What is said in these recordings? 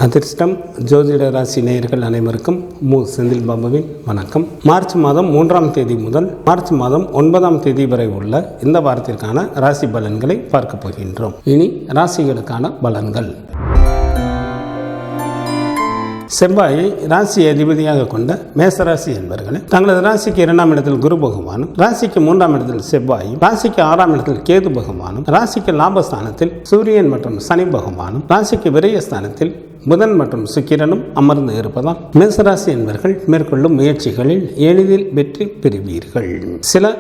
அதிர்ஷ்டம் ஜோதிட ராசி நேயர்கள் அனைவருக்கும் செந்தில் பாபுவின் வணக்கம். மார்ச் மாதம் 3ஆம் தேதி முதல் மார்ச் மாதம் 9ஆம் தேதி வரை உள்ள இந்த வாரத்திற்கான ராசி பலன்களை பார்க்க போகின்றோம். இனி ராசிகளுக்கான பலன்கள். செவ்வாயை ராசி அதிபதியாக கொண்ட மேசராசி என்பவர்களே, தங்களது ராசிக்கு 2ஆம் இடத்தில் குரு பகவானும், ராசிக்கு 3ஆம் இடத்தில் செவ்வாயும், ராசிக்கு 6ஆம் இடத்தில் கேது பகவானும், ராசிக்கு லாபஸ்தானத்தில் சூரியன் மற்றும் சனி பகவானும், ராசிக்கு விரயஸ்தானத்தில் புதன் மற்றும் சுக்கிரனும் அமர்ந்து இருப்பதால் மேசராசி என்பவர்கள் மேற்கொள்ளும் முயற்சிகளில் எளிதில் வெற்றி பெறுவீர்கள். சில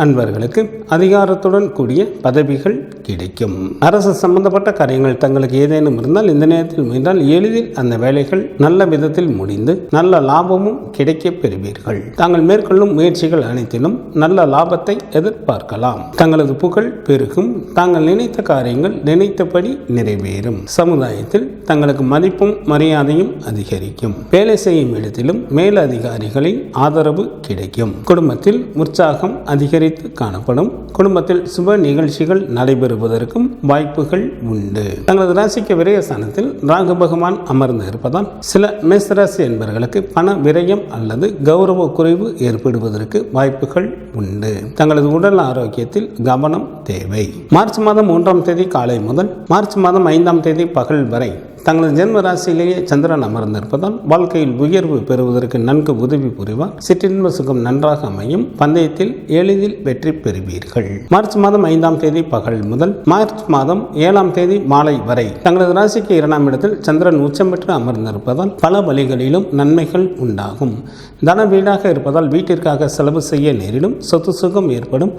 அன்பர்களுக்கு அதிகாரத்துடன் கூடிய பதவிகள் கிடைக்கும். அரசு சம்பந்தப்பட்ட காரியங்கள் தங்களுக்கு ஏதேனும் இருந்தால் இந்த நேரத்தில் முயன்றால் எளிதில் அந்த வேலைகள் நல்ல விதத்தில் முடிந்து நல்ல லாபமும் கிடைக்க பெறுவீர்கள். தாங்கள் மேற்கொள்ளும் முயற்சிகள் அனைத்திலும் நல்ல லாபத்தை எதிர்பார்க்கலாம். தங்களது புகழ் பெருகும். தாங்கள் நினைத்த காரியங்கள் நினைத்தபடி நிறைவேறும். சமுதாயத்தில் தங்களுக்கு மதிப்பும் மரியாதையும் அதிகரிக்கும். வேலை செய்யும் இடத்திலும் மேல் அதிகாரிகளின் ஆதரவு கிடைக்கும். குடும்பத்தில் உற்சாகம் அதிகரித்து காணப்படும். குடும்பத்தில் சுப நிகழ்ச்சிகள் நடைபெறுவதற்கும் வாய்ப்புகள் உண்டு. தங்களது ராசிக்கு விரயஸ்தானத்தில் ராகு பகவான் அமர்ந்து இருப்பதால் சில மேசராசி என்பவர்களுக்கு பண விரயம் அல்லது கௌரவ குறைவு ஏற்படுவதற்கு வாய்ப்புகள் உண்டு. தங்களது உடல் ஆரோக்கியத்தில் கவனம் தேவை. மார்ச் மாதம் 1ஆம் தேதி காலை முதல் மார்ச் மாதம் 5ஆம் தேதி பகல் வரை தங்களது ஜென்ம ராசியிலேயே சந்திரன் அமர்ந்திருப்பதால் வாழ்க்கையில் உயர்வு பெறுவதற்கு நன்கு உதவி புரிவார். சிற்றின்ப சுகம் நன்றாக அமையும். பந்தயத்தில் எளிதில் வெற்றி பெறுவீர்கள். மார்ச் மாதம் 5ஆம் தேதி பகல் முதல் மார்ச் மாதம் 7ஆம் தேதி மாலை வரை தங்களது ராசிக்கு 2ஆம் இடத்தில் சந்திரன் உச்சம் பெற்று அமர்ந்திருப்பதால் பல வழிகளிலும் நன்மைகள் உண்டாகும். தன வீடாக இருப்பதால் வீட்டிற்காக செலவு செய்ய நேரிடும். சொத்து சுகம் ஏற்படும்.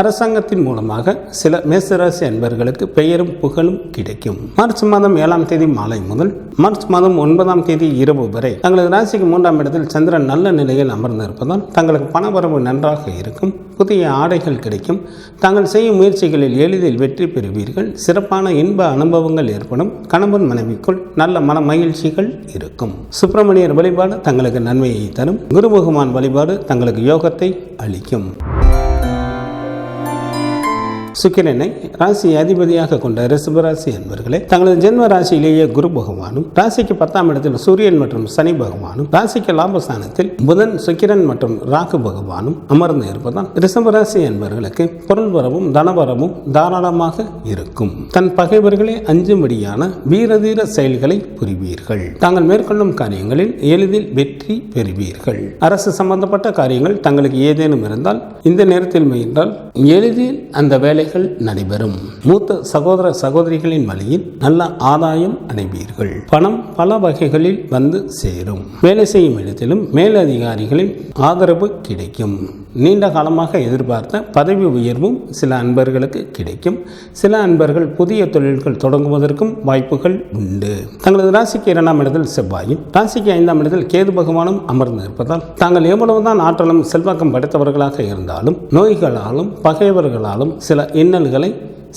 அரசாங்கத்தின் மூலமாக சில மேசராசி அன்பர்களுக்கு பெயரும் புகழும் கிடைக்கும். மார்ச் மாதம் 7ஆம் தேதி மாலை முதல் மார்ச் மாதம் 9ஆம் தேதி இரவு வரை தங்களது ராசிக்கு 3ஆம் இடத்தில் சந்திரன் நல்ல நிலையில் அமர்ந்திருப்பதால் தங்களுக்கு பணவரவு நன்றாக இருக்கும். புதிய ஆடைகள் கிடைக்கும். தாங்கள் செய்யும் முயற்சிகளில் எளிதில் வெற்றி பெறுவீர்கள். சிறப்பான இன்ப அனுபவங்கள் ஏற்படும். கணவன் மனைவிக்குள் நல்ல மன மகிழ்ச்சிகள் இருக்கும். சுப்பிரமணியர் வழிபாடு தங்களுக்கு நன்மையை தரும். குரு பகவான் வழிபாடு தங்களுக்கு யோகத்தை அளிக்கும். சுக்கிரனை ராசி அதிபதியாக கொண்ட ரிஷபராசி என்பவர்களே, தங்களது ஜென்ம ராசியிலேயே குரு பகவானும், ராசிக்கு 10ஆம் இடத்தில் சூரியன் மற்றும் சனி பகவானும், ராசிக்கு லாபஸ்தானத்தில் புதன் சுக்கிரன் மற்றும் ராகு பகவானும் அமர்ந்து இருப்பதால் ரிஷபராசி என்பவர்களுக்கு பொருள் வரவும் தனவரவும் தாராளமாக இருக்கும். தன் பகைவர்களே அஞ்சும்படியான வீரதீர செயல்களை புரிவீர்கள். தாங்கள் மேற்கொள்ளும் காரியங்களில் எளிதில் வெற்றி பெறுவீர்கள். அரசு சம்பந்தப்பட்ட காரியங்கள் தங்களுக்கு ஏதேனும் இருந்தால் இந்த நேரத்தில் முயன்றால் எளிதில் அந்த வேலை நடைபெறும். மூத்த சகோதர சகோதரிகளின் வழியில் நல்ல ஆதாயம் அடைவீர்கள். பணம் பல வகைகளில் வந்து சேரும். வேலை செய்யும் இடத்திலும் மேலதிகாரிகளின் ஆதரவு கிடைக்கும். நீண்ட காலமாக எதிர்பார்த்த பதவி உயர்வும் சில அன்பர்களுக்கு கிடைக்கும். சில அன்பர்கள் புதிய தொழில்கள் தொடங்குவதற்கும் வாய்ப்புகள் உண்டு. தங்களது ராசிக்கு 2ஆம் இடத்தில் செவ்வாயும், ராசிக்கு 5ஆம் இடத்தில் கேது பகவானும் அமர்ந்து இருப்பதால் தாங்கள் எவ்வளவுதான் ஆற்றலும் செல்வாக்கம் படைத்தவர்களாக இருந்தாலும் நோய்களாலும் பகைவர்களாலும் சில இன்னல்களை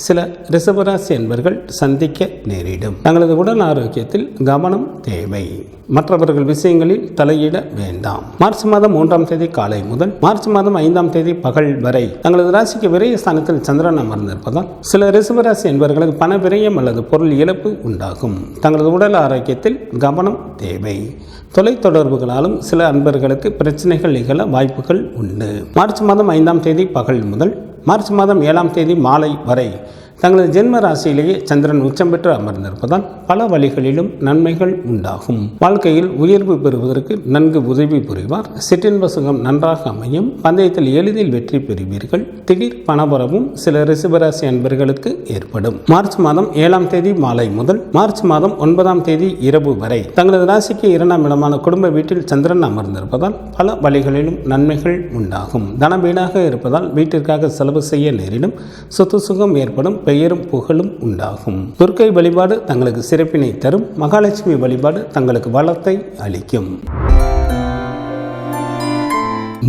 சில ரிஷபராசி என்பவர்கள் சந்திக்க நேரிடும். தங்களது உடல் ஆரோக்கியத்தில் கவனம் தேவை. மற்றவர்கள் விஷயங்களில் தலையிட வேண்டாம். மார்ச் மாதம் 3ஆம் தேதி காலை முதல் மார்ச் மாதம் 5ஆம் தேதி பகல் வரை தங்களது ராசிக்கு விரயஸ்தானத்தில் சந்திரன் அமர்ந்திருப்பதால் சில ரிஷபராசி என்பவர்களுக்கு பண விரயம் அல்லது பொருள் இழப்பு உண்டாகும். தங்களது உடல் ஆரோக்கியத்தில் கவனம் தேவை. தொலைத்தொடர்புகளாலும் சில அன்பர்களுக்கு பிரச்சனைகள் நிகழ வாய்ப்புகள் உண்டு. மார்ச் மாதம் 5ஆம் தேதி பகல் முதல் மார்ச் மாதம் 7ஆம் தேதி மாலை வரை தங்களது ஜென்ம ராசியிலேயே சந்திரன் உச்சம் பெற்று அமர்ந்திருப்பதால் பல வழிகளிலும் நன்மைகள் உண்டாகும். வாழ்க்கையில் உயர்வு பெறுவதற்கு நன்கு உதவி புரிவார். சிற்றின்ப சுகம் நன்றாக அமையும். பந்தயத்தில் எளிதில் வெற்றி பெறுவீர்கள். திடீர் பணவரவும் சில ரிஷபராசி அன்பர்களுக்கு ஏற்படும். மார்ச் மாதம் 7ஆம் தேதி மாலை முதல் மார்ச் மாதம் 9ஆம் தேதி இரவு வரை தங்களது ராசிக்கு 2ஆம் இடமான குடும்ப வீட்டில் சந்திரன் அமர்ந்திருப்பதால் பல வழிகளிலும் நன்மைகள் உண்டாகும். தன வீடாக இருப்பதால் வீட்டிற்காக செலவு செய்ய நேரிடும். சொத்து சுகம் ஏற்படும். பெயரும் புகழும் உண்டாகும். துர்க்கை வழிபாடு தங்களுக்கு சிறப்பினை தரும். மகாலட்சுமி வழிபாடு தங்களுக்கு வளத்தை அளிக்கும்.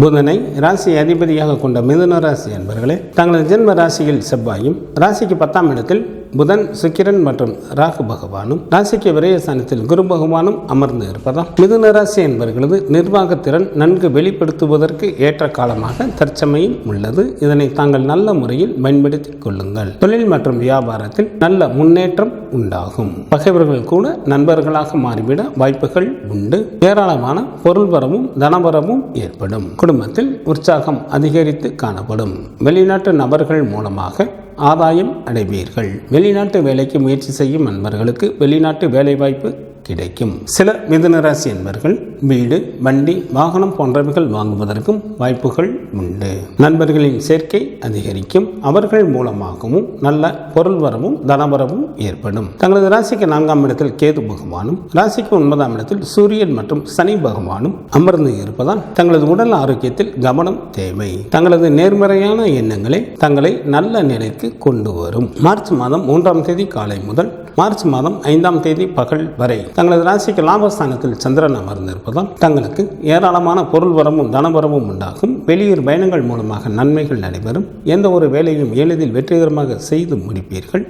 புதனை ராசி அதிபதியாக கொண்ட மிதுன ராசி என்பவர்களே, தங்களது ஜென்ம ராசியில் செவ்வாயும், ராசிக்கு 10ஆம் இடத்தில் புதன், சுக்கிரன் மற்றும் ராகு பகவானும் ராசிக்கு விரயஸ்தானத்தில் குரு பகவானும் அமர்ந்து இருப்பதால் மிதுன ராசி என்பவர்களது நிர்வாகத்திறன் நன்கு வெளிப்படுத்துவதற்கு ஏற்ற காலமாக தற்சமயம் உள்ளது. இதனை தாங்கள் நல்ல முறையில் பயன்படுத்திக் கொள்ளுங்கள். தொழில் மற்றும் வியாபாரத்தில் நல்ல முன்னேற்றம் உண்டாகும். பகைவர்கள் கூட நண்பர்களாக மாறிவிட வாய்ப்புகள் உண்டு. ஏராளமான பொருள் வரவும் தனவரவும் ஏற்படும். குடும்பத்தில் உற்சாகம் அதிகரித்து காணப்படும். வெளிநாட்டு நபர்கள் மூலமாக ஆதாயம் அடைவீர்கள். வெளிநாட்டு வேலைக்கு முயற்சி செய்யும் நண்பர்களுக்கு வெளிநாட்டு வேலைவாய்ப்பு கிடைக்கும். சில மிதுன ராசி என்பவர்கள் வீடு, வண்டி, வாகனம் போன்றவைகள் வாங்குவதற்கும் வாய்ப்புகள் உண்டு. நண்பர்களின் சேர்க்கை அதிகரிக்கும். அவர்கள் மூலமாகவும் நல்ல பொருள் வரவும் தனவரவும் ஏற்படும். தங்களது ராசிக்கு 4ஆம் இடத்தில் கேது பகவானும் ராசிக்கு 9ஆம் இடத்தில் சூரியன் மற்றும் சனி பகவானும் அமர்ந்து இருப்பதால் தங்களது உடல் ஆரோக்கியத்தில் கவனம் தேவை. தங்களது நேர்மறையான எண்ணங்களே தங்களை நல்ல நிலைக்கு கொண்டு வரும். மார்ச் மாதம் 3ஆம் தேதி காலை முதல் மார்ச் மாதம் 5ஆம் தேதி பகல் வரை தங்களது ராசிக்கு லாபஸ்தானத்தில் சந்திரன் அமர்ந்திருப்பதால் தங்களுக்கு ஏராளமான பொருள் வரவும் தனவரவும் உண்டாகும். வெளியூர் பயணங்கள் மூலமாக நன்மைகள் நடைபெறும். எந்த ஒரு வேலையும் எளிதில் வெற்றிகரமாக செய்து முடிப்பீர்கள்.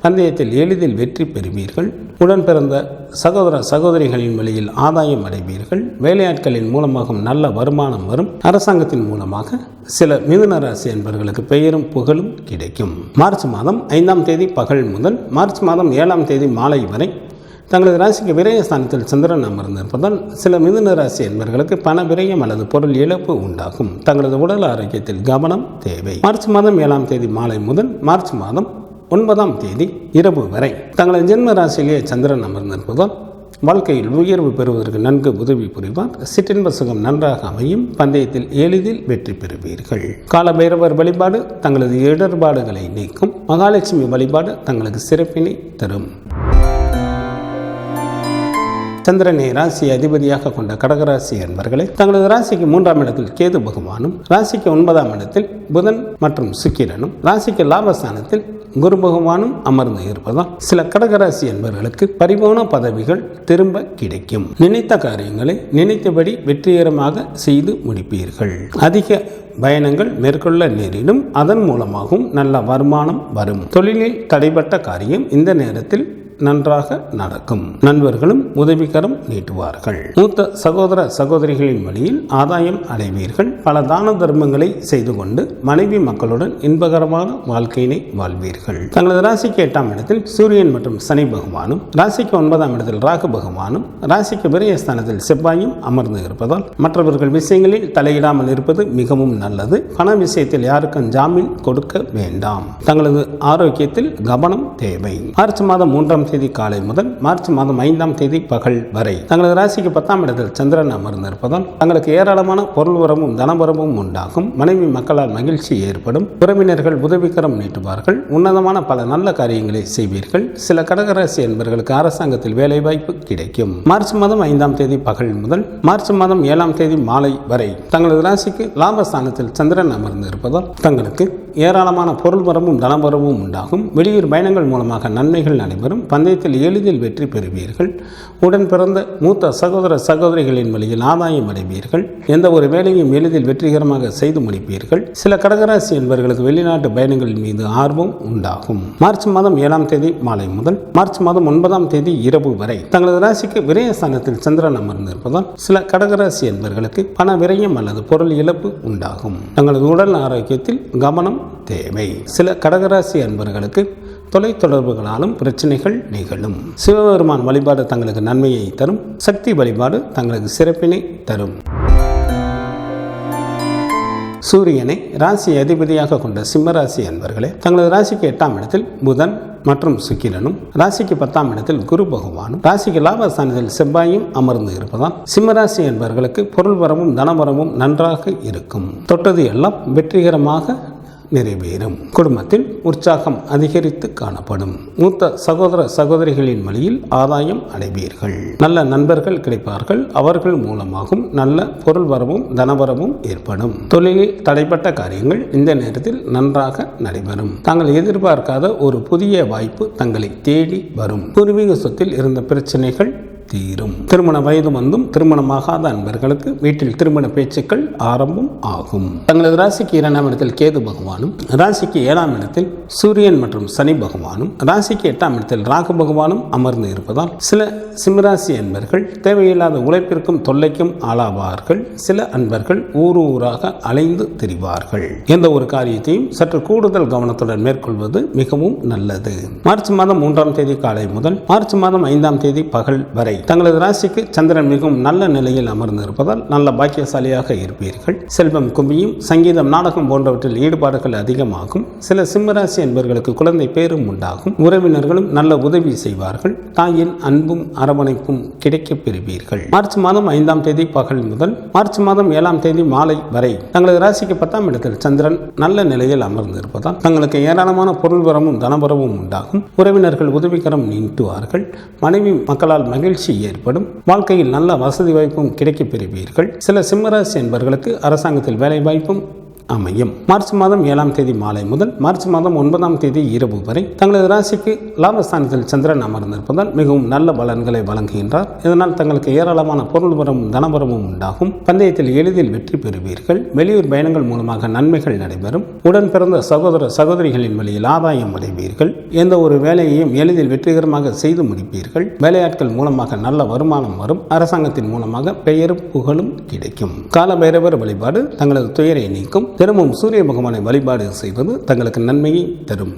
பந்தயத்தில் எளிதில் வெற்றி பெறுவீர்கள். உடன் பிறந்த சகோதர சகோதரிகளின் வழியில் ஆதாயம் அடைவீர்கள். வேலையாட்களின் மூலமாக நல்ல வருமானம் வரும். அரசாங்கத்தின் மூலமாக சில மிதுன ராசி என்பவர்களுக்கு பெயரும் புகழும் கிடைக்கும். மார்ச் மாதம் 5ஆம் தேதி பகல் முதல் மார்ச் மாதம் 7ஆம் தேதி மாலை வரை தங்களது ராசிக்கு விரயஸ்தானத்தில் சந்திரன் அமர்ந்திருப்பதால் சில மிதுன ராசி என்பவர்களுக்கு பண விரயம் அல்லது பொருள் இழப்பு உண்டாகும். தங்களது உடல் ஆரோக்கியத்தில் கவனம் தேவை. மார்ச் மாதம் 7ஆம் தேதி மாலை முதல் மார்ச் மாதம் 9ஆம் தேதி இரவு வரை தங்களது ஜென்ம ராசியிலேயே சந்திரன் அமர்ந்திருப்பதால் வாழ்க்கையில் உயர்வு பெறுவதற்கு நன்கு உதவி புரிவார். சிற்றின்ப சுகம் நன்றாக அமையும். பந்தயத்தில் எளிதில் வெற்றி பெறுவீர்கள். காலபைரவர் வழிபாடு தங்களது இடர்பாடுகளை நீக்கும். மகாலட்சுமி வழிபாடு தங்களுக்கு சிறப்பினை தரும். சந்திரனை ராசி அதிபதியாக கொண்ட கடகராசி என்பவர்களை தங்களது ராசிக்கு 3ஆம் இடத்தில் கேது பகவானும் ராசிக்கு 9ஆம் இடத்தில் புதன் மற்றும் சுக்கிரனும் ராசிக்கு லாபஸ்தானத்தில் குரு பகவானும் அமர்ந்து இருப்பதால் சில கடகராசி என்பவர்களுக்கு பரிபூர்ண பதவிகள் திரும்ப கிடைக்கும். நினைத்த காரியங்களை நினைத்தபடி வெற்றிகரமாக செய்து முடிப்பீர்கள். அதிக பயணங்கள் மேற்கொள்ள நேரிடும். அதன் மூலமாகவும் நல்ல வருமானம் வரும். தொழிலில் தடைப்பட்ட காரியம் இந்த நேரத்தில் நன்றாக நடக்கும். நண்பர்களும் உதவிகரம் நீட்டுவார்கள். மூத்த சகோதர சகோதரிகளின் வழியில் ஆதாயம் அடைவீர்கள். பல தான தர்மங்களை செய்து கொண்டு மனைவி மக்களுடன் இன்பகரமான வாழ்க்கையினை வாழ்வீர்கள். தங்களது ராசிக்கு 8ஆம் இடத்தில் சூரியன் மற்றும் சனி பகவானும் ராசிக்கு 9ஆம் இடத்தில் ராகு பகவானும் ராசிக்கு விரயஸ்தானத்தில் செவ்வாயும் அமர்ந்து இருப்பதால் மற்றவர்கள் விஷயங்களில் தலையிடாமல் இருப்பது மிகவும் நல்லது. பண விஷயத்தில் யாருக்கும் ஜாமீன் கொடுக்க வேண்டாம். தங்களது ஆரோக்கியத்தில் கவனம் தேவை. மார்ச் மாதம் 3ஆம் தேதி காலை முதல் மார்ச் மாதம் 5ஆம் தேதி பகல் வரை தங்களது ராசிக்கு 10ஆம் இடத்தில் சந்திரன் அமர்ந்திருப்பதால் தங்களுக்கு ஏராளமான பொருள் வரவும் தனவரவும் உண்டாகும். மனைவி மக்களால் மகிழ்ச்சி ஏற்படும். உறவினர்கள் உதவிகரம் நீட்டுவார்கள். உன்னதமான பல நல்ல காரியங்களை செய்வீர்கள். சில கடகராசி என்பவர்களுக்கு அரசாங்கத்தில் வேலைவாய்ப்பு கிடைக்கும். மார்ச் மாதம் 5ஆம் தேதி பகல் முதல் மார்ச் மாதம் 7ஆம் தேதி மாலை வரை தங்களது ராசிக்கு லாபஸ்தானத்தில் சந்திரன் அமர்ந்திருப்பதால் தங்களுக்கு ஏராளமான பொருள் வரவும் தனவரவும் உண்டாகும். வெளியூர் பயணங்கள் மூலமாக நன்மைகள் நடைபெறும். பந்தயத்தில் எளிதில் வெற்றி பெறுவீர்கள். உடன் பிறந்த மூத்த சகோதர சகோதரிகளின் வழியில் ஆதாயம் அடைவீர்கள். எந்த ஒரு வேலையும் எளிதில் வெற்றிகரமாக செய்து முடிப்பீர்கள். சில கடகராசி என்பவர்களுக்கு வெளிநாட்டு பயணங்களின் மீது ஆர்வம் உண்டாகும். மார்ச் மாதம் 7ஆம் தேதி மாலை முதல் மார்ச் மாதம் 9ஆம் தேதி இரவு வரை தங்களது ராசிக்கு விரயஸ்தானத்தில் சந்திரன் அமர்ந்திருப்பதால் சில கடகராசி என்பவர்களுக்கு பண விரயம் அல்லது பொருள் இழப்பு உண்டாகும். தங்களது உடல் ஆரோக்கியத்தில் கவனம் தேவை. சில கடகராசி என்பவர்களுக்கு தொலைத்தொடர்புகளாலும் பிரச்சனைகள் நிகழும். சிவபெருமான் வழிபாடு தங்களுக்கு நன்மையை தரும். சக்தி வழிபாடு தங்களுக்கு சிறப்பினை தரும். சூரியனை ராசி அதிபதியாக கொண்ட சிம்மராசி அன்பர்களே தங்களது ராசிக்கு 8ஆம் இடத்தில் புதன் மற்றும் சுக்கிரனும் ராசிக்கு 10ஆம் இடத்தில் குரு பகவானும் ராசிக்கு லாபஸ்தானத்தில் செவ்வாயும் அமர்ந்து இருப்பதால் சிம்மராசி என்பவர்களுக்கு பொருள் வரவும் தனவரவும் நன்றாக இருக்கும். தொட்டது எல்லாம் வெற்றிகரமாக நிறைவேறும். குடும்பத்தில் உற்சாகம் அதிகரித்து காணப்படும். மூத்த சகோதர சகோதரிகளின் வழியில் ஆதாயம் அடைவீர்கள். நல்ல நண்பர்கள் கிடைப்பார்கள். அவர்கள் மூலமாகவும் நல்ல பொருள் வரவும் தனவரவும் ஏற்படும். தொழிலில் தடைப்பட்ட காரியங்கள் இந்த நேரத்தில் நன்றாக நடைபெறும். தாங்கள் எதிர்பார்க்காத ஒரு புதிய வாய்ப்பு தங்களை தேடி வரும். பூர்வீக சொத்தில் இருந்த பிரச்சனைகள் தீரும். திருமண வயது வந்தும் திருமணமாகாத அன்பர்களுக்கு வீட்டில் திருமண பேச்சுக்கள் ஆரம்பம் ஆகும். தங்களது ராசிக்கு 2ஆம் இடத்தில் கேது பகவானும், ராசிக்கு 7ஆம் இடத்தில் சூரியன் மற்றும் சனி பகவானும், ராசிக்கு 8ஆம் இடத்தில் ராகு பகவானும் அமர்ந்து இருப்பதால் சில சிம்மராசி அன்பர்கள் தேவையில்லாத உழைப்பிற்கும் தொல்லைக்கும் ஆளாவார்கள். சில அன்பர்கள் ஊராக அலைந்து திரிவார்கள். எந்த ஒரு காரியத்தையும் சற்று கூடுதல் கவனத்துடன் மேற்கொள்வது மிகவும் நல்லது. மார்ச் மாதம் 3ஆம் தேதி காலை முதல் மார்ச் மாதம் 5ஆம் தேதி பகல் வரை தங்களது ராசிக்கு சந்திரன் மிகவும் நல்ல நிலையில் அமர்ந்து இருப்பதால் நல்ல பாக்கியசாலியாக இருப்பீர்கள். செல்வம் குவியும். சங்கீதம், நாடகம் போன்றவற்றில் ஈடுபாடுகள் அதிகமாகும். சில சிம்மராசி என்பவர்களுக்கு குழந்தை பேரும் உண்டாகும். உறவினர்களும் நல்ல உதவி செய்வார்கள். தாயின் அன்பும் அரவணைப்பும் கிடைக்கப் பெறுவீர்கள். மார்ச் மாதம் 5ஆம் தேதி பகல் முதல் மார்ச் மாதம் 7ஆம் தேதி மாலை வரை தங்களது ராசிக்கு 10ஆம் இடத்தில் சந்திரன் நல்ல நிலையில் அமர்ந்து இருப்பதால் தங்களுக்கு ஏராளமான பொருள் வரமும் தனபரமும் உண்டாகும். உறவினர்கள் உதவிகரம் நீட்டுவார்கள். மனைவி மக்களால் மகிழ்ச்சி ஏற்படும். வாழ்க்கையில் நல்ல வசதி வாய்ப்பும் கிடைக்கப் பெறுவீர்கள். சில சிம்மராசி என்பவர்களுக்கு அரசாங்கத்தில் வேலை வாய்ப்பும் அமையும். மார்ச் மாதம் 7ஆம் தேதி மாலை முதல் மார்ச் மாதம் 9ஆம் தேதி இரவு வரை தங்களது ராசிக்கு லாபஸ்தானத்தில் சந்திரன் அமர்ந்திருப்பதால் மிகவும் நல்ல பலன்களை வழங்குகின்றார். இதனால் தங்களுக்கு ஏராளமான பொருள் வரமும் தனபரமும் உண்டாகும். பந்தயத்தில் எளிதில் வெற்றி பெறுவீர்கள். வெளியூர் பயணங்கள் மூலமாக நன்மைகள் நடைபெறும். உடன் பிறந்த சகோதர சகோதரிகளின் வழியில் ஆதாயம் அடைவீர்கள். எந்த ஒரு வேலையையும் எளிதில் வெற்றிகரமாக செய்து முடிப்பீர்கள். வேலையாட்கள் மூலமாக நல்ல வருமானம் வரும். அரசாங்கத்தின் மூலமாக பெயரும் புகழும் கிடைக்கும். கால பைரவர் வழிபாடு தங்களது துயரை நீக்கும். தினமும் சூரிய பகவானை வழிபாடு செய்வது தங்களுக்கு நன்மையை தரும்.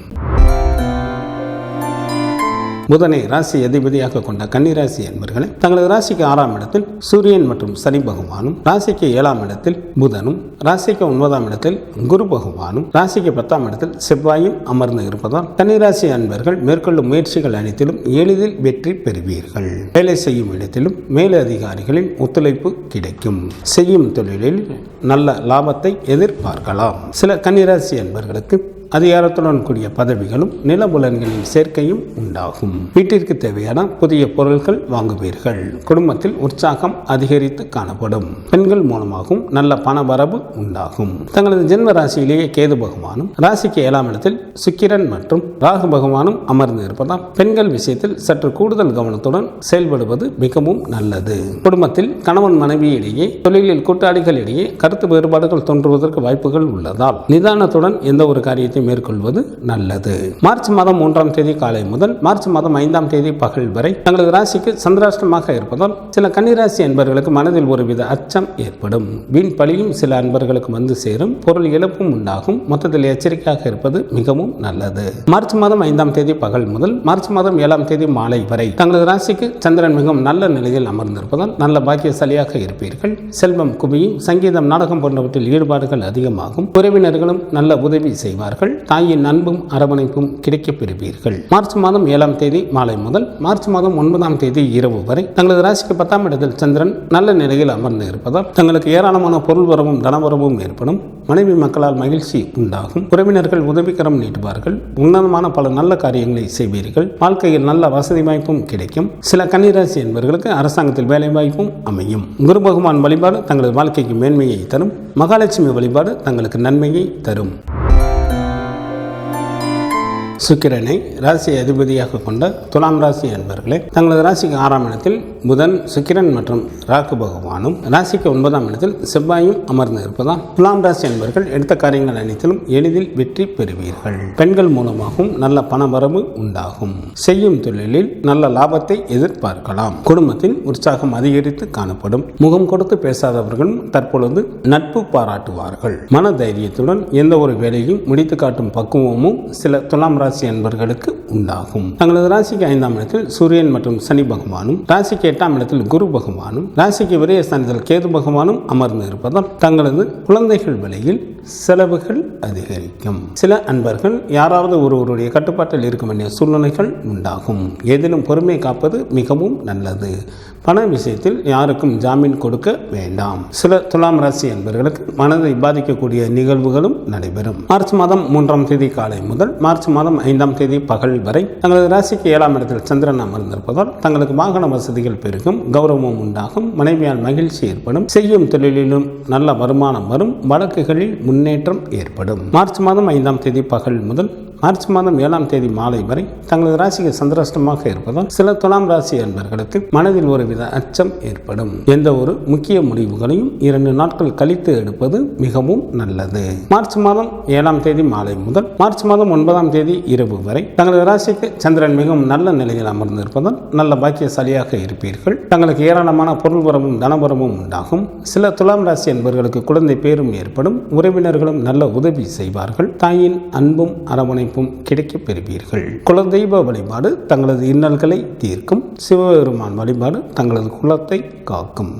புதனை ராசி அதிபதியாக கொண்ட கன்னிராசி என்பவர்களை தங்களது ராசிக்கு 6ஆம் இடத்தில் சூரியன் மற்றும் சனி பகவானும், ராசிக்கு 7ஆம் இடத்தில் புதனும், ராசிக்கு 9ஆம் இடத்தில் குரு பகவானும், ராசிக்கு 10ஆம் இடத்தில் செவ்வாயும் அமர்ந்து இருப்பதால் கன்னிராசி அன்பர்கள் மேற்கொள்ளும் முயற்சிகள் அனைத்திலும் எளிதில் வெற்றி பெறுவீர்கள். வேலை செய்யும் இடத்திலும் மேலதிகாரிகளின் ஒத்துழைப்பு கிடைக்கும். செய்யும் தொழிலில் நல்ல லாபத்தை எதிர்பார்க்கலாம். சில கன்னிராசி அன்பர்களுக்கு அதிகாரத்துடன் கூடிய பதவிகளும் நிலபுலன்களின் சேர்க்கையும் உண்டாகும். வீட்டிற்கு தேவையான புதிய பொருட்கள் வாங்குவீர்கள். குடும்பத்தில் உற்சாகம் அதிகரித்து காணப்படும். பெண்கள் மூலமாகவும் நல்ல பண வரவு உண்டாகும். தங்களது ஜென்ம ராசியிலேயே கேது பகவானும், ராசிக்கு 7ஆம் இடத்தில் சுக்கிரன் மற்றும் ராகு பகவானும் அமர்ந்து இருப்பதால் பெண்கள் விஷயத்தில் சற்று கூடுதல் கவனத்துடன் செயல்படுவது மிகவும் நல்லது. குடும்பத்தில் கணவன் மனைவி இடையே, தொழிலில் கூட்டாளிகள் இடையே கருத்து வேறுபாடுகள் தோன்றுவதற்கு வாய்ப்புகள் உள்ளதால் நிதானத்துடன் எந்த ஒரு காரியத்தை மேற்கொள்வது நல்லது. மார்ச் மாதம் 3ஆம் தேதி காலை முதல் மார்ச் மாதம் 5ஆம் தேதி பகல் வரை தங்களது ராசிக்கு சந்திராஷ்டமாக இருப்பதால் சில கன்னிராசி அன்பர்களுக்கு மனதில் ஒருவித அச்சம் ஏற்படும். வீண் பழியும் சில அன்பர்களுக்கு வந்து சேரும். பொருள் இழப்பும் உண்டாகும். மொத்தத்தில் எச்சரிக்கையாக இருப்பது மிகவும் நல்லது. மார்ச் மாதம் 5ஆம் தேதி பகல் முதல் மார்ச் மாதம் 7ஆம் தேதி மாலை வரை தங்களது ராசிக்கு சந்திரன் மிகவும் நல்ல நிலையில் அமர்ந்திருப்பதால் நல்ல பாக்கியசாலியாக இருப்பீர்கள். செல்வம் குவியும். சங்கீதம், நாடகம் போன்றவற்றில் ஈடுபாடுகள் அதிகமாகும். உறவினர்களும் நல்ல உதவி செய்வார்கள். தாயின் அன்பும் அரவணைப்பும் கிடைக்கப் பெறுவீர்கள். மார்ச் மாதம் 7ஆம் தேதி மாலை முதல் மார்ச் மாதம் 9ஆம் தேதி இரவு வரை தங்களது ராசிக்கு 10ஆம் இடத்தில் சந்திரன் நல்ல நிலையில் அமர்ந்து இருப்பதால் தங்களுக்கு ஏராளமான பொருள் வரவும் தனவரவும் ஏற்படும். மனைவி மக்களால் மகிழ்ச்சி உண்டாகும். உறவினர்கள் உதவிகரம் நீட்டுவார்கள். உன்னதமான பல நல்ல காரியங்களை செய்வீர்கள். வாழ்க்கையில் நல்ல வசதி வாய்ப்பும் கிடைக்கும். சில கன்னிராசி என்பவர்களுக்கு அரசாங்கத்தில் வேலை வாய்ப்பும் அமையும். குரு பகவான் வழிபாடு தங்களது வாழ்க்கைக்கு மேன்மையை தரும். மகாலட்சுமி வழிபாடு தங்களுக்கு நன்மையை தரும். சுக்கிரனை ராசி அதிபதியாக கொண்ட துலாம் ராசி அன்பர்களே, தங்களது ராசிக்கு 6ஆம் இடத்தில் புதன், சுக்கிரன் மற்றும் ராகு பகவானும், ராசிக்கு 9ஆம் இடத்தில் செவ்வாயும் அமர்ந்து இருப்பதால் துலாம் ராசி அன்பர்கள் எடுத்த காரியங்கள் அனைத்திலும் எளிதில் வெற்றி பெறுவீர்கள். பெண்கள் மூலமாகவும் நல்ல பண வரவு உண்டாகும். செய்யும் தொழிலில் நல்ல லாபத்தை எதிர்பார்க்கலாம். குடும்பத்தில் உற்சாகம் அதிகரித்து காணப்படும். முகம் கொடுத்து பேசாதவர்களும் தற்பொழுது நட்பு பாராட்டுவார்கள். மன தைரியத்துடன் எந்த ஒரு வேலையும் முடித்து காட்டும் பக்குவமும் சில துலாம் ராசி அன்பர்களுக்கு உண்டாகும். தங்களது ராசிக்கு 5ஆம் இடத்தில் சூரியன் மற்றும் சனி பகவானும், ராசிக்கு 8ஆம் இடத்தில் குரு பகவானும், ராசிக்கு விரயஸ்தானத்தில் கேது பகவானும் அமர்ந்து இருப்பதால் தங்களது குழந்தைகள் வழியில் செலவுகள் அதிகரிக்கும். சில அன்பர்கள் யாராவது ஒருவருடைய கட்டுப்பாட்டில் இருக்க வேண்டிய சூழ்நிலைகள் உண்டாகும். ஏதிலும் பொறுமை காப்பது மிகவும் நல்லது. பண விஷயத்தில் யாருக்கும் ஜாமீன் கொடுக்க வேண்டாம். சில துலாம் ராசி அன்பர்களுக்கு மனதை பாதிக்கக்கூடிய நிகழ்வுகளும் நடைபெறும். மார்ச் மாதம் 3ஆம் தேதி காலை முதல் மார்ச் மாதம் 5ஆம் தேதி பகல் வரை தங்களது ராசிக்கு 7ஆம் இடத்தில் சந்திரன் அமர்ந்திருப்பதால் தங்களுக்கு வாகன வசதிகள் பெருகும். கௌரவம் உண்டாகும். மனைவியால் மகிழ்ச்சி ஏற்படும். செய்யும் தொழிலிலும் நல்ல வருமானம் வரும். வழக்குகளில் முன்னேற்றம் ஏற்படும். மார்ச் மாதம் 5ஆம் தேதி பகல் முதல் மார்ச் மாதம் 7ஆம் தேதி மாலை வரை தங்களது ராசிக்கு சந்திராஷ்டமாக இருப்பதால் சில துலாம் ராசி அன்பர்களுக்கு மனதில் ஒருவித அச்சம் ஏற்படும். எந்த ஒரு முக்கிய முடிவுகளையும் 2 நாட்கள் கழித்து எடுப்பது மிகவும் நல்லது. மார்ச் மாதம் 7ஆம் தேதி மாலை முதல் மார்ச் மாதம் 9ஆம் தேதி இரவு வரை தங்களது ராசிக்கு சந்திரன் மிகவும் நல்ல நிலையில் அமர்ந்திருப்பதால் நல்ல பாக்கியசாலியாக இருப்பீர்கள். தங்களுக்கு ஏராளமான பொருள் வரவும் தனவரமும் உண்டாகும். சில துலாம் ராசி என்பவர்களுக்கு குழந்தை பேரும் ஏற்படும். உறவினர்களும் நல்ல உதவி செய்வார்கள். தாயின் அன்பும் அரவணைப்பும் கிடைக்கப் பெறுவீர்கள். குலதெய்வ வழிபாடு தங்களது இன்னல்களை தீர்க்கும். சிவபெருமான் வழிபாடு தங்களது குலத்தை காக்கும்.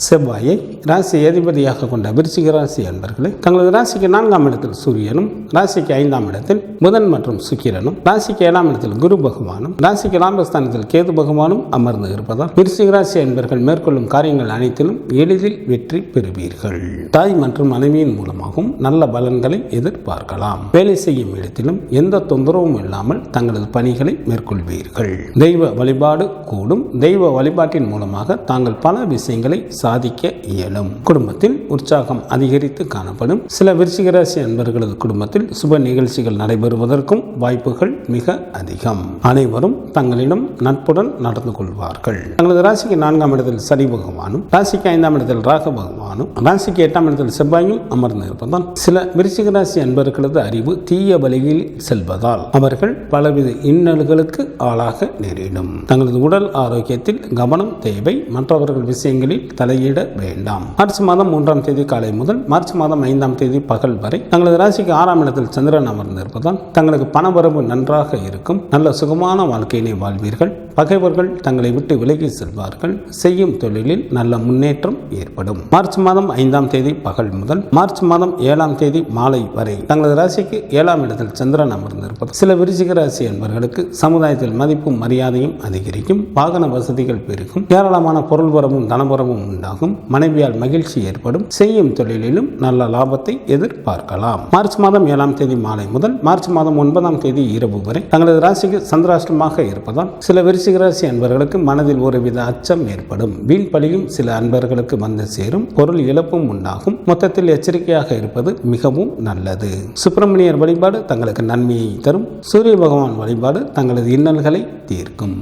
செவ்வாயை ராசி அதிபதியாக கொண்ட விருச்சிக ராசி அன்பர்களே, தங்களது ராசிக்கு 4ஆம் இடத்தில் சூரியனும், ராசிக்கு 5ஆம் இடத்தில் புதன் மற்றும் சுக்கிரனும், ராசிக்கு 7ஆம் இடத்தில் குரு பகவானும், ராசிக்கு லாபஸ்தானத்தில் கேது பகவானும் அமர்ந்து இருப்பதால் விருச்சிக ராசி அன்பர்கள் மேற்கொள்ளும் காரியங்கள் அனைத்திலும் எளிதில் வெற்றி பெறுவீர்கள். தாய் மற்றும் மனைவியின் மூலமாகவும் நல்ல பலன்களை எதிர்பார்க்கலாம். வேலை செய்யும் இடத்திலும் எந்த தொந்தரவும் இல்லாமல் தங்களது பணிகளை மேற்கொள்வீர்கள். தெய்வ வழிபாடு கூடும். தெய்வ வழிபாட்டின் மூலமாக தாங்கள் பல விஷயங்களை சாதிக்க இயலும். குடும்பத்தில் உற்சாகம் அதிகரித்து காணப்படும். சில விருச்சிக ராசி அன்பர்களது குடும்பத்தில் சுப நிகழ்ச்சிகள் நடைபெறுவதற்கும் வாய்ப்புகள் மிக அதிகம். அனைவரும் தங்களிடம் நட்புடன் நடந்து கொள்வார்கள். தங்களது ராசிக்கு 4ஆம் இடத்தில் சனி பகவானும், ராசிக்கு 5ஆம் இடத்தில் ராகு பகவானும், ராசிக்கு 8ஆம் இடத்தில் செவ்வாயும் அமர்ந்து இருப்பதால் சில விருச்சிக ராசி அன்பர்களது அறிவு தீய வழியில் செல்வதால் அவர்கள் பலவித இன்னல்களுக்கு ஆளாக நேரிடும். தங்களது உடல் ஆரோக்கியத்தில் கவனம் தேவை. மற்றவர்கள் விஷயங்களில் தலையிட வேண்டாம். மார்ச் மாதம் 3ஆம் தேதி காலை முதல் மார்ச் மாதம் 5ஆம் தேதி பகல் வரை தங்களது ராசிக்கு 6ஆம் இடத்தில் சந்திரன் அமர்ந்திருப்பதால் தங்களுக்கு பணவரவு நன்றாக இருக்கும். நல்ல சுகமான வாழ்க்கையினை வாழ்வீர்கள். பகைவர்கள் தங்களை விட்டு விலகி செல்வார்கள். செய்யும் தொழிலில் நல்ல முன்னேற்றம் ஏற்படும். மார்ச் மாதம் 5ஆம் தேதி பகல் முதல் மார்ச் மாதம் 7ஆம் தேதி மாலை வரை தங்களது ராசிக்கு 7ஆம் இடத்தில் சந்திரன் அமர்ந்திருப்பது சில விருச்சிக ராசி என்பவர்களுக்கு சமுதாயத்தில் மதிப்பும் மரியாதையும் அதிகரிக்கும். வாகன வசதிகள் பெருகும். ஏராளமான பொருள் வரவும் தனவரமும் உண்டாகும். மனைவியால் மகிழ்ச்சி ஏற்படும். செய்யும் தொழிலிலும் நல்ல லாபத்தை எதிர்பார்க்கலாம். மார்ச் மாதம் 7ஆம் தேதி மாலை முதல் மார்ச் மாதம் 9ஆம் தேதி இரவு வரை தங்களது ராசிக்கு சந்திராஷ்டமாக இருப்பதால் சில விருச்சிக ராசி அன்பர்களுக்கு மனதில் ஒருவித அச்சம் ஏற்படும். வீண் பழியும் சில அன்பர்களுக்கு வந்து சேரும். பொருள் இழப்பும் உண்டாகும். மொத்தத்தில் எச்சரிக்கையாக இருப்பது மிகவும் நல்லது. சுப்பிரமணியர் வழிபாடு தங்களுக்கு நன்மையை தரும். சூரிய பகவான் வழிபாடு தங்களது இன்னல்களை தீர்க்கும்.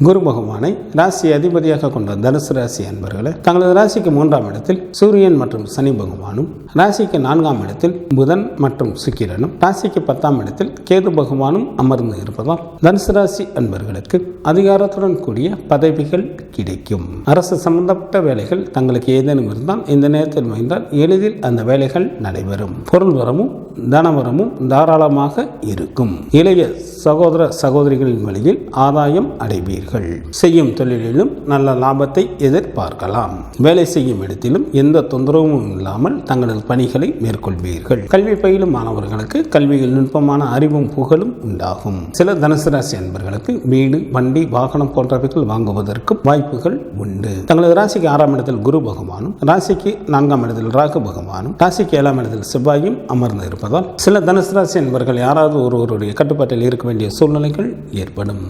குரு பகவானை ராசி அதிபதியாக கொண்ட தனுசு ராசி அன்பர்களே, தங்களது ராசிக்கு 3ஆம் இடத்தில் சூரியன் மற்றும் சனி பகவானும், ராசிக்கு 4ஆம் இடத்தில் புதன் மற்றும் சுக்கிரனும், ராசிக்கு 10ஆம் இடத்தில் கேது பகவானும் அமர்ந்து இருப்பதால் தனுசு ராசி அன்பர்களுக்கு அதிகாரத்துடன் கூடிய பதவிகள் கிடைக்கும். அரசு சம்பந்தப்பட்ட வேலைகள் தங்களுக்கு ஏதேனும் இருந்தால் இந்த நேரத்தில் முயன்றால் எளிதில் அந்த வேலைகள் நடைபெறும். பொருள் வரமும் தனவரமும் தாராளமாக இருக்கும். இளைய சகோதர சகோதரிகளின் வழியில் ஆதாயம் அடைவீர்கள். செய்யும் தொழிலிலும் நல்ல லாபத்தை எதிர்பார்க்கலாம். வேலை செய்யும் இடத்திலும் எந்த தொந்தரவும் இல்லாமல் தங்களது பணிகளை மேற்கொள்வீர்கள். கல்வி பயிலும் மாணவர்களுக்கு கல்வியில் நுட்பமான அறிவும் புகழும் உண்டாகும். சில தனுசு ராசி அன்பர்களுக்கு வீடு, வண்டி, வாகனம் போன்றவைகள் வாங்குவதற்கு வாய்ப்புகள் உண்டு. தங்களது ராசிக்கு 6ஆம் இடத்தில் குரு பகவானும், ராசிக்கு 4ஆம் இடத்தில் ராகு பகவானும், ராசிக்கு 7ஆம் இடத்தில் செவ்வாயும் அமர்ந்து இருப்பதால் சில தனுசு ராசி அன்பர்கள் யாராவது ஒருவருடைய கட்டுப்பாட்டில் இருக்க வேண்டிய சூழ்நிலைகள் ஏற்படும்.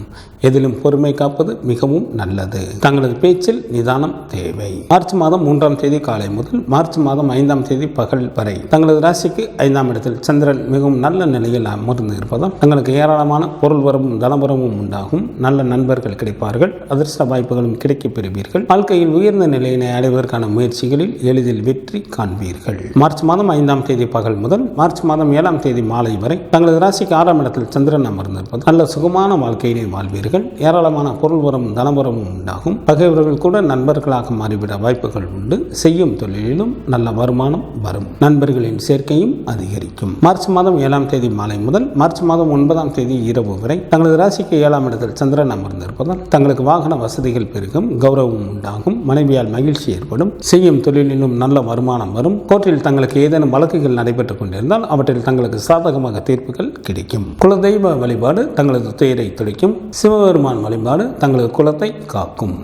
எதிலும் பொறுமை காப்பது மிகவும் நல்லது. தங்களது பேச்சில் நிதானம் தேவை. மார்ச் மாதம் 3ஆம் தேதி காலை முதல் மார்ச் மாதம் 5ஆம் தேதி பகல் வரை தங்களது ராசிக்கு 5ஆம் இடத்தில் சந்திரன் மிகவும் நல்ல நிலையில் அமர்ந்து இருப்பதால் தங்களுக்கு ஏராளமான பொருள் வரவும் தனவரமும் உண்டாகும். நல்ல நண்பர்கள் கிடைப்பார்கள். அதிர்ஷ்ட வாய்ப்புகளும் கிடைக்கப் பெறுவீர்கள். வாழ்க்கையில் உயர்ந்த நிலையினை அடைவதற்கான முயற்சிகளில் எளிதில் வெற்றி காண்பீர்கள். மார்ச் மாதம் 5ஆம் தேதி பகல் முதல் மார்ச் மாதம் 7ஆம் தேதி மாலை வரை தங்களது ராசிக்கு 6ஆம் இடத்தில் சந்திரன் அமர்ந்திருப்பது நல்ல சுகமான வாழ்க்கையினை வாழ்வீர்கள். ஏராளமான பொருள் வரும் தனவரமும் உண்டாகும். பகைவர்கள் கூட நண்பர்களாக மாறிவிட வாய்ப்புகள் உண்டு. செய்யும் தொழிலிலும் நல்ல வருமானம் வரும். நண்பர்களின் சேர்க்கையும் அதிகரிக்கும். மார்ச் மாதம் 7ஆம் தேதி மாலை முதல் மார்ச் மாதம் 9ஆம் தேதி இரவு வரை தங்களது ராசிக்கு 7ஆம் இடத்தில் சந்திரன் அமர்ந்திருப்பதால் தங்களுக்கு வாகன வசதிகள் பெருகும். கௌரவம் உண்டாகும். மனைவியால் மகிழ்ச்சி ஏற்படும். செய்யும் தொழிலிலும் நல்ல வருமானம் வரும். கோர்ட்டில் தங்களுக்கு ஏதேனும் வழக்குகள் நடைபெற்றுக் கொண்டிருந்தால் அவற்றில் தங்களுக்கு சாதகமாக தீர்ப்புகள் கிடைக்கும். குலதெய்வ வழிபாடு தங்களது துயரை துடைக்கும். சிவபெருமான் வழிபாடு தங்களது குலத்தை காக்கும்.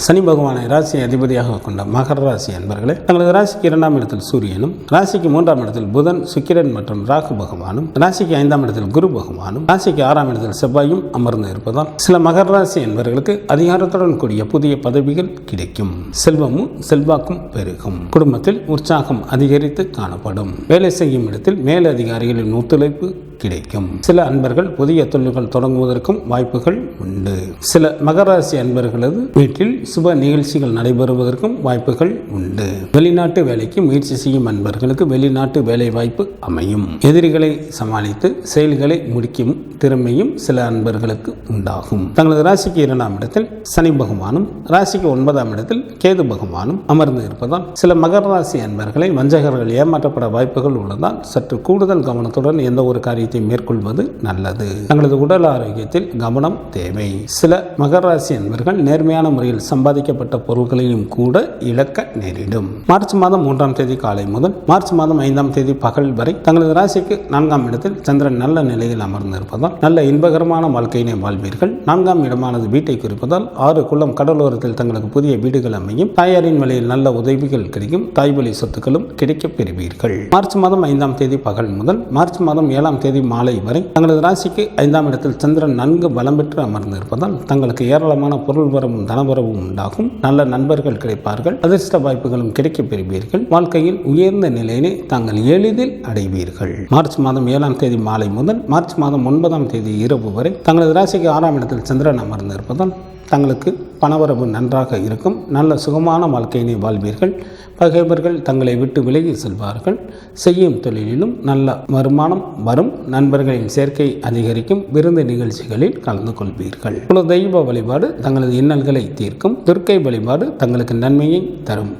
சனி பகவானை ராசி அதிபதியாக கொண்ட மகர ராசி அன்பர்களே, தங்களது ராசிக்கு 2ஆம் இடத்தில் சூரியனும், ராசிக்கு 3ஆம் இடத்தில் புதன், சுக்கிரன் மற்றும் ராகு பகவானும், ராசிக்கு 5ஆம் இடத்தில் குரு பகவானும், ராசிக்கு 6ஆம் இடத்தில் செவ்வாயும் அமர்ந்து இருப்பதால் சில மகர ராசி அன்பர்களுக்கு அதிகாரத்துடன் கூடிய புதிய பதவிகள் கிடைக்கும். செல்வமும் செல்வாக்கும் பெருகும். குடும்பத்தில் உற்சாகம் அதிகரித்து காணப்படும். வேலை செய்யும் இடத்தில் மேலதிகாரிகளின் ஒத்துழைப்பு கிடைக்கும். சில அன்பர்கள் புதிய தொழில்கள் தொடங்குவதற்கும் வாய்ப்புகள் உண்டு. சில மகராசி அன்பர்களது வீட்டில் சுப நிகழ்ச்சிகள் நடைபெறுவதற்கும் வாய்ப்புகள் உண்டு. வெளிநாட்டு வேலைக்கு முயற்சி செய்யும் அன்பர்களுக்கு வெளிநாட்டு வேலை வாய்ப்பு அமையும். எதிரிகளை சமாளித்து செயல்களை முடிக்கும் திறமையும் சில அன்பர்களுக்கு உண்டாகும். தங்களது ராசிக்கு 2ஆம் இடத்தில் சனி பகவானும், ராசிக்கு 9ஆம் இடத்தில் கேது பகவானும் அமர்ந்து இருப்பதால் சில மகர ராசி அன்பர்களை வஞ்சகர்கள் ஏமாற்றப்பட வாய்ப்புகள் உள்ளதால் சற்று கூடுதல் கவனத்துடன் எந்த ஒரு காரியத்தை மேற்கொள்வது நல்லது. தங்களது உடல் ஆரோக்கியத்தில் கவனம் தேவை. சில மகர ராசி அன்பர்கள் நேர்மையான முறையில் சம்பாதிக்கப்பட்ட பொருட்களையும் கூட இழக்க நேரிடும். மார்ச் மாதம் 3ஆம் தேதி காலை முதல் மார்ச் மாதம் 5ஆம் தேதி பகல் வரை தங்களது ராசிக்கு 4ஆம் இடத்தில் சந்திரன் நல்ல நிலையில் அமர்ந்திருப்பதால் நல்ல இன்பகரமான வாழ்க்கையினை வாழ்வீர்கள். 4ஆம் இடமானது வீட்டை குறிப்பதால் 6 குளம் கடலோரத்தில் தங்களுக்கு புதிய வீடுகள் அமையும். தாயாரின் வழியில் நல்ல உதவிகள் கிடைக்கும். தாய்வழி சொத்துக்களும் கிடைக்கப் பெறுவீர்கள். மார்ச் மாதம் 5ஆம் தேதி பகல் முதல் மார்ச் மாதம் 7ஆம் தேதி மாலை வரை தங்களது ராசிக்கு 5ஆம் இடத்தில் சந்திரன் நன்கு பலம் பெற்று அமர்ந்திருப்பதால் தங்களுக்கு ஏராளமான பொருள் வரவும் தனவரவும் உண்டாகும். நல்ல நண்பர்கள் கிடைப்பார்கள். அதிர்ஷ்ட வாய்ப்புகளும் கிடைக்கப் பெறுவீர்கள். வாழ்க்கையில் உயர்ந்த நிலையினை தாங்கள் எளிதில் அடைவீர்கள். மார்ச் மாதம் 7ஆம் தேதி மாலை முதல் மார்ச் மாதம் 9ஆம் தேதி இரவு வரை தங்களது ராசிக்கு 6ஆம் இடத்தில் சந்திரன் அமர்ந்திருப்பதால் தங்களுக்கு பணவரவு நன்றாக இருக்கும். நல்ல சுகமான வாழ்க்கையினை வாழ்வீர்கள். பகைவர்கள் தங்களை விட்டு விலகி செல்வார்கள். செய்யும் தொழிலிலும் நல்ல வருமானம் வரும். நண்பர்களின் சேர்க்கை அதிகரிக்கும். விருந்து நிகழ்ச்சிகளில் கலந்து கொள்வீர்கள். குல தெய்வ வழிபாடு தங்களது இன்னல்களை தீர்க்கும். துர்க்கை வழிபாடு தங்களுக்கு நன்மையை தரும்.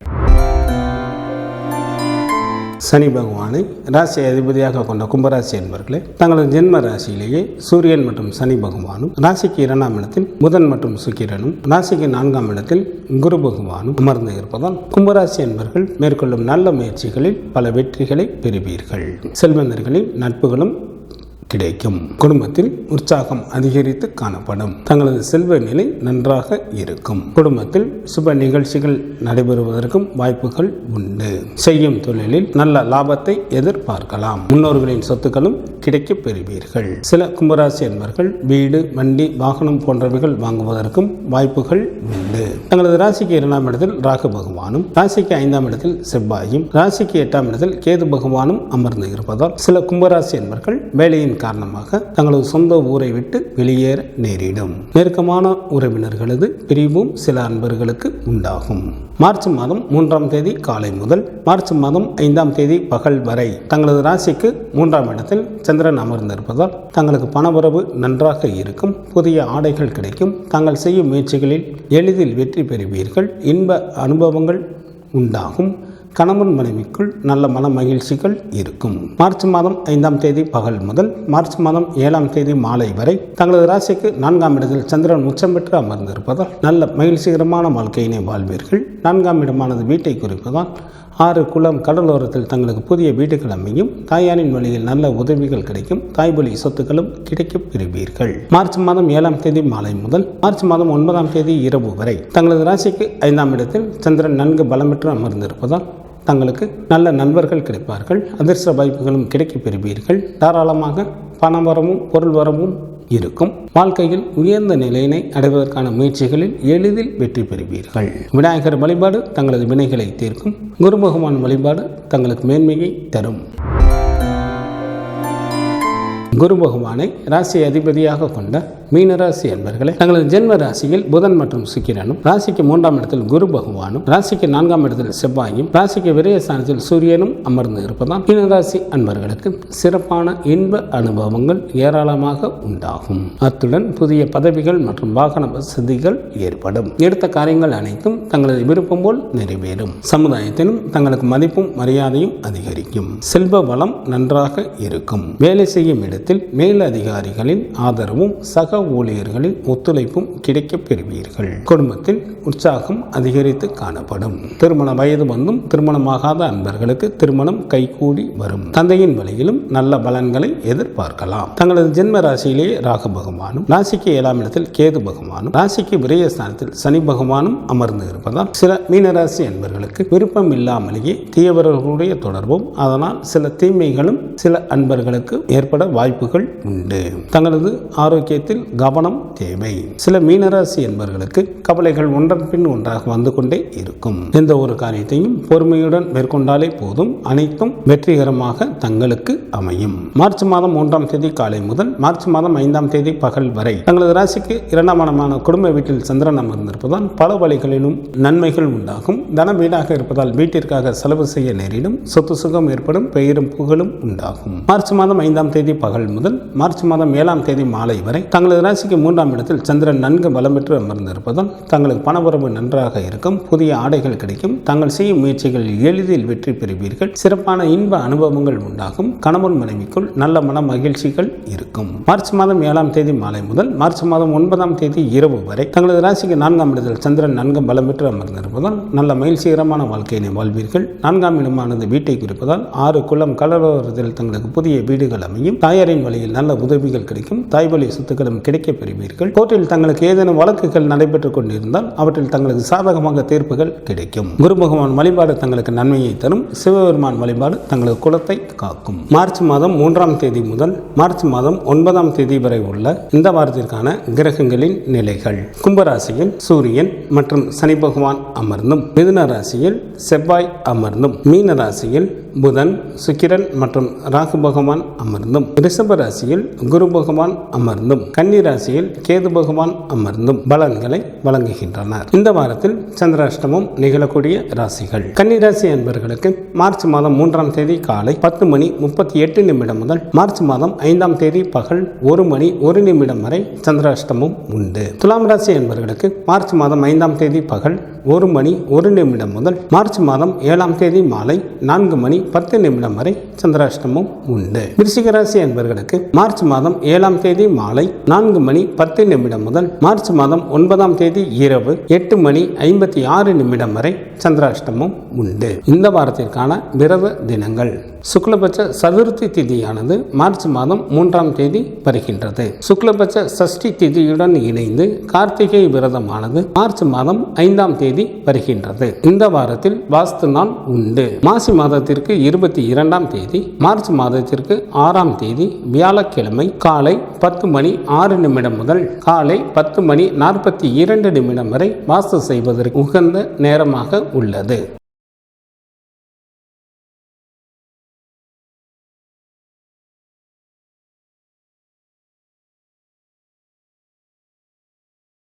சனி பகவானை ராசி அதிபதியாக கொண்ட கும்பராசி என்பவர்களே, தங்களது ஜென்ம ராசியிலேயே சூரியன் மற்றும் சனி பகவானும், ராசிக்கு 2ஆம் இடத்தில் புதன் மற்றும் சுக்கிரனும், ராசிக்கு 4ஆம் இடத்தில் குரு பகவானும் அமர்ந்து இருப்பதால் கும்பராசி என்பவர்கள் மேற்கொள்ளும் நல்ல முயற்சிகளில் பல வெற்றிகளை பெறுவீர்கள். செல்வந்தர்களின் நட்புகளும் கிடைக்கும். குடும்பத்தில் உற்சாகம் அதிகரித்து காணப்படும். தங்களது செல்வ நிலை நன்றாக இருக்கும். குடும்பத்தில் சுப நிகழ்ச்சிகள் நடைபெறுவதற்கும் வாய்ப்புகள் உண்டு. செய்யும் தொழிலில் நல்ல லாபத்தை எதிர்பார்க்கலாம். முன்னோர்களின் சொத்துக்களும் கிடைக்கப் பெறுவீர்கள். சில கும்பராசி என்பவர்கள் வீடு, வண்டி, வாகனம் போன்றவைகள் வாங்குவதற்கும் வாய்ப்புகள் உண்டு. தங்களது ராசிக்கு 2ஆம் இடத்தில் ராகு பகவானும், ராசிக்கு 5ஆம் இடத்தில் செவ்வாயும், ராசிக்கு 8ஆம் இடத்தில் கேது பகவானும் அமர்ந்து இருப்பதால் சில கும்பராசி என்பவர்கள் வேலையின் காரணமாக தங்களது சொந்த ஊரை விட்டு வெளியேற நேரிடும். நெருக்கமான உறவினர்களது பிரிவும் சில அன்பர்களுக்கு உண்டாகும். மார்ச் மாதம் 3ஆம் தேதி காலை முதல் மார்ச் மாதம் 5ஆம் தேதி பகல் வரை தங்களது ராசிக்கு 3ஆம் இடத்தில் சந்திரன் அமர்ந்திருப்பதால் தங்களுக்கு பணவரவு நன்றாக இருக்கும். புதிய ஆடைகள் கிடைக்கும். தாங்கள் செய்யும் முயற்சிகளில் எளிதில் வெற்றி பெறுவீர்கள். இன்ப அனுபவங்கள் உண்டாகும். கணவன் மனைவிக்குள் நல்ல மன மகிழ்ச்சிகள் இருக்கும். மார்ச் மாதம் 5ஆம் தேதி பகல் முதல் மார்ச் மாதம் 7ஆம் தேதி மாலை வரை தங்களது ராசிக்கு 4ஆம் இடத்தில் சந்திரன் உச்சம் பெற்று அமர்ந்திருப்பதால் நல்ல மகிழ்ச்சிகரமான வாழ்க்கையினை வாழ்வீர்கள். 4ஆம் இடமானது வீட்டை குறிப்பதால் 6 குளம் கடலோரத்தில் தங்களுக்கு புதிய வீடுகள் அமையும். தாயாரின் வழியில் நல்ல உதவிகள் கிடைக்கும். தாய்வழி சொத்துக்களும் கிடைக்கப் பெறுவீர்கள். மார்ச் மாதம் 7ஆம் தேதி மாலை முதல் மார்ச் மாதம் 9ஆம் தேதி இரவு வரை தங்களது ராசிக்கு 5ஆம் இடத்தில் சந்திரன் நன்கு பலம் பெற்று அமர்ந்திருப்பதால் தங்களுக்கு நல்ல நண்பர்கள் கிடைப்பார்கள். அதிர்ஷ்ட வாய்ப்புகளும் கிடைக்கப் பெறுவீர்கள். தாராளமாக பணவரமும் பொருள் வரவும் இருக்கும். வாழ்க்கையில் உயர்ந்த நிலையினை அடைவதற்கான முயற்சிகளில் எளிதில் வெற்றி பெறுவீர்கள். விநாயகர் வழிபாடு தங்களது வினைகளை தீர்க்கும். குரு பகவான் வழிபாடு தங்களுக்கு மேன்மையை தரும். குரு பகவானை ராசி அதிபதியாக கொண்ட மீனராசி அன்பர்களே, தங்களது ஜென்ம ராசியில் புதன் மற்றும் சுக்கிரனும், ராசிக்கு 3ஆம் இடத்தில் குரு பகவானும், ராசிக்கு 4ஆம் இடத்தில் செவ்வாயும், ராசிக்கு விரயஸ்தானத்தில் சூரியனும் அமர்ந்து இருப்பதால் மீனராசி அன்பர்களுக்கு சிறப்பான இன்ப அனுபவங்கள் ஏராளமாக உண்டாகும். அத்துடன் புதிய பதவிகள் மற்றும் வாகன வசதிகள் ஏற்படும். எடுத்த காரியங்கள் அனைத்தும் தங்களது விருப்பம் போல் நிறைவேறும். சமுதாயத்திலும் தங்களுக்கு மதிப்பும் மரியாதையும் அதிகரிக்கும். செல்வ வளம் நன்றாக இருக்கும். வேலை செய்யும் இடத்தில் மேலதிகாரிகளின் ஆதரவும் சக சக ஊழியர்களின் ஒத்துழைப்பும் கிடைக்கப் பெறுவீர்கள். குடும்பத்தில் உற்சாகம் அதிகரித்து காணப்படும். திருமண வயது வந்தும் திருமணமாகாத அன்பர்களுக்கு திருமணம் கைகூடி வரும். தந்தையின் வழியிலும் நல்ல பலன்களை எதிர்பார்க்கலாம். தங்களது ஜென்ம ராசியிலேயே ராகு பகவானும், ராசிக்கு 7ஆம் இடத்தில் கேது பகவானும், ராசிக்கு விரயஸ்தானத்தில் சனி பகவானும் அமர்ந்து இருப்பதால் சில மீனராசி அன்பர்களுக்கு விருப்பம் இல்லாமலேயே தீயவர்களுடைய தொடர்பும், அதனால் சில தீமைகளும் சில அன்பர்களுக்கு ஏற்பட வாய்ப்புகள் உண்டு. தங்களது ஆரோக்கியத்தில் கவனம் தேவை. சில மீனராசி என்பவர்களுக்கு கவலைகள் ஒன்றன் பின் ஒன்றாக வந்து கொண்டே இருக்கும். எந்த ஒரு காரியத்தையும் பொறுமையுடன் மேற்கொண்டாலே போதும், அனைத்தும் வெற்றிகரமாக தங்களுக்கு அமையும். மார்ச் மாதம் 1ஆம் தேதி காலை முதல் மார்ச் மாதம் 5ஆம் தேதி பகல் வரை தங்களது ராசிக்கு 2ஆம் இடமான குடும்ப வீட்டில் சந்திரன் அமர்ந்திருப்பதால் பல வழிகளிலும் நன்மைகள் உண்டாகும். தன வீடாக இருப்பதால் வீட்டிற்காக செலவு செய்ய நேரிடும். சொத்து சுகம் ஏற்படும். பெயரும் புகழும் உண்டாகும். மார்ச் மாதம் 5ஆம் தேதி பகல் முதல் மார்ச் மாதம் 7ஆம் தேதி மாலை வரை தங்களது ராசிக்கு 3ஆம் இடத்தில் சந்திரன் நன்கு பலம் பெற்று அமர்ந்திருப்பதால் தங்களுக்கு பணவரவு நன்றாக இருக்கும். புதிய ஆடைகள் கிடைக்கும். தாங்கள் செய்யும் முயற்சிகளில் எளிதில் வெற்றி பெறுவீர்கள். சிறப்பான இன்ப அனுபவங்கள் உண்டாகும். கணவன் மனைவிக்குள் நல்ல மன மகிழ்ச்சிகள் இருக்கும். மார்ச் மாதம் 7ஆம் தேதி மாலை முதல் மார்ச் மாதம் 9ஆம் தேதி இரவு வரை தங்களது ராசிக்கு 4ஆம் இடத்தில் சந்திரன் நன்கு பலம் பெற்று அமர்ந்திருப்பதால் நல்ல மகிழ்ச்சிகரமான வாழ்க்கையினை வாழ்வீர்கள். 4ஆம் இடமானது வீட்டை குறிப்பதால் 6 குளம் கடலோரத்தில் தங்களுக்கு புதிய வீடுகள் அமையும். தாயாரின் வழியில் நல்ல உதவிகள் கிடைக்கும். தாய்வழி சொத்துக்களும் கிடைக்கப் பெறுவீர்கள். கோர்ட்டில் தங்களுக்கு ஏதேனும் வழக்குகள் நடைபெற்றுக் கொண்டிருந்தால் அவற்றில் தங்களுக்கு சாதகமாக தீர்ப்புகள் கிடைக்கும். குரு பகவான் வழிபாடு தங்களுக்கு நன்மையை தரும். சிவபெருமான் வழிபாடு தங்களது குலத்தை காக்கும். மார்ச் மாதம் 3ஆம் தேதி முதல் மார்ச் மாதம் 9ஆம் தேதி வரை உள்ள இந்த வாரத்திற்கான கிரகங்களின் நிலைகள். கும்பராசியில் சூரியன் மற்றும் சனி பகவான் அமர்ந்தும், மிதுன ராசியில் செவ்வாய் அமர்ந்தும், மீன ராசியில் புதன், சுக்கிரன் மற்றும் ராகு பகவான் அமர்ந்தும், ரிஷப ராசியில் குரு பகவான் அமர்ந்தும், கன்னி ராசியில் கேது பகவான் அமர்ந்தும் பலன்களை வழங்குகின்றனர். இந்த வாரத்தில் சந்திராஷ்டமம் நிகழக்கூடிய ராசிகள். கன்னி ராசி அன்பர்களுக்கு மார்ச் மாதம் 3ஆம் தேதி காலை 10:38 முதல் மார்ச் மாதம் 5ஆம் தேதி பகல் 1:01 வரை சந்திராஷ்டமம் உண்டு. துலாம் ராசி அன்பர்களுக்கு மார்ச் மாதம் 5ஆம் தேதி பகல் 1:01 முதல் மார்ச் மாதம் 7ஆம் தேதி மாலை 4:10 வரை சந்திராஷ்டமம் உண்டு. விருச்சிக ராசி அன்பர்களுக்கு மார்ச் மாதம் 7ஆம் தேதி மாலை 4:10 முதல் மார்ச் மாதம் 9ஆம் தேதி இரவு 8:56 வரை சந்திராஷ்டமம் உண்டு. இந்த வாரத்திற்கான விரத தினங்கள். சுக்லபட்ச சதுர்த்தி திதியானது மார்ச் மாதம் 3ஆம் தேதி வருகின்றது. சுக்லபட்ச சஷ்டி திதியுடன் இணைந்து கார்த்திகை விரதமானது மார்ச் மாதம் 5ஆம் தேதி வருகின்றது. இந்த வாரத்தில் வாஸ்து நாள் உண்டு. மாசி மாதத்திற்கு 22ஆம் தேதி, மார்ச் மாதத்திற்கு 6ஆம் தேதி வியாழக்கிழமை காலை 10:06 முதல் காலை 10:42 வரை வாஸ்து செய்வதற்கு உகந்த நேரமாக உள்ளது.